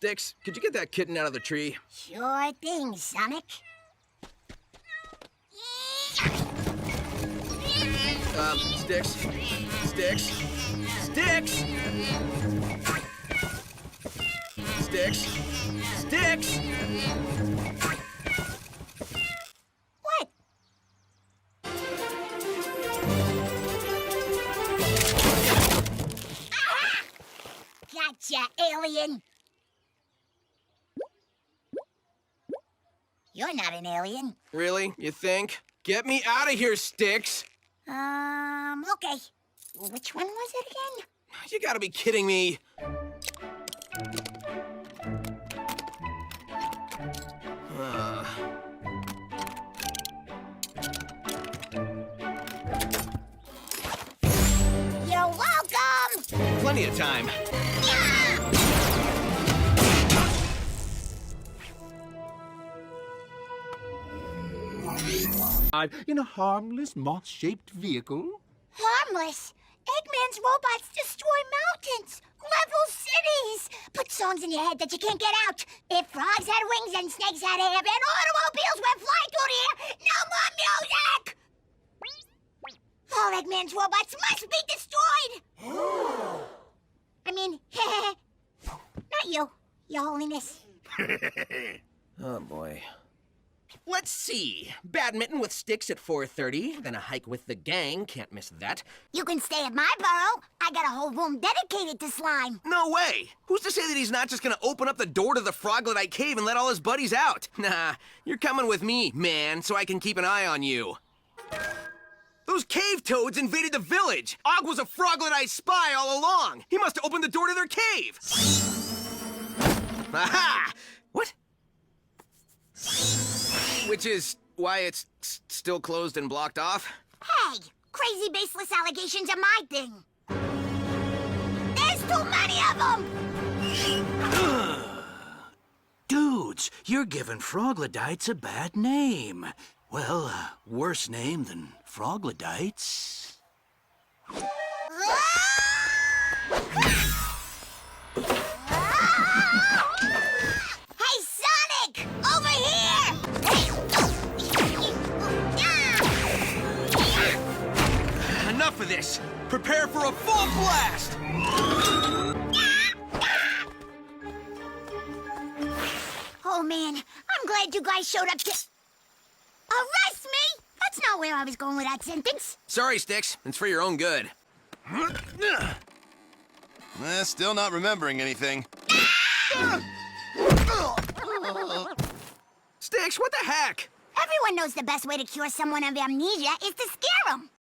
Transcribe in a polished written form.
Sticks, could you get that kitten out of the tree? Sure thing, Sonic. Sticks? Sticks? Sticks! Sticks? Sticks! What? Ah! Gotcha, alien. You're not an alien. Really? You think? Get me out of here, Sticks! Okay. Which one was it again? You gotta be kidding me. You're welcome! Plenty of time. In a harmless, moth-shaped vehicle? Harmless. Eggman's robots destroy mountains, level cities, put songs in your head that you can't get out. If frogs had wings and snakes had hair and automobiles went flying through the air, no more music! All Eggman's robots must be destroyed! I mean, not you, Your Holiness. Oh, boy. Let's see. Badminton with Sticks at 4:30, then a hike with the gang. Can't miss that. You can stay at my burrow. I got a whole room dedicated to slime. No way! Who's to say that he's not just gonna open up the door to the Froglodyte cave and let all his buddies out? Nah, you're coming with me, man, so I can keep an eye on you. Those cave toads invaded the village! Og was a Froglodyte spy all along! He must have opened the door to their cave! Aha! What? Which is why it's still closed and blocked off? Hey, crazy baseless allegations are my thing. There's too many of them! Dudes, you're giving Froglodytes a bad name. Well, worse name than Froglodytes. Hey, Sonic! Over here! Enough of this! Prepare for a full blast! Oh, man, I'm glad you guys showed up to... Arrest me? That's not where I was going with that sentence. Sorry, Sticks. It's for your own good. Still not remembering anything. Sticks, what the heck? Everyone knows the best way to cure someone of amnesia is to scare them.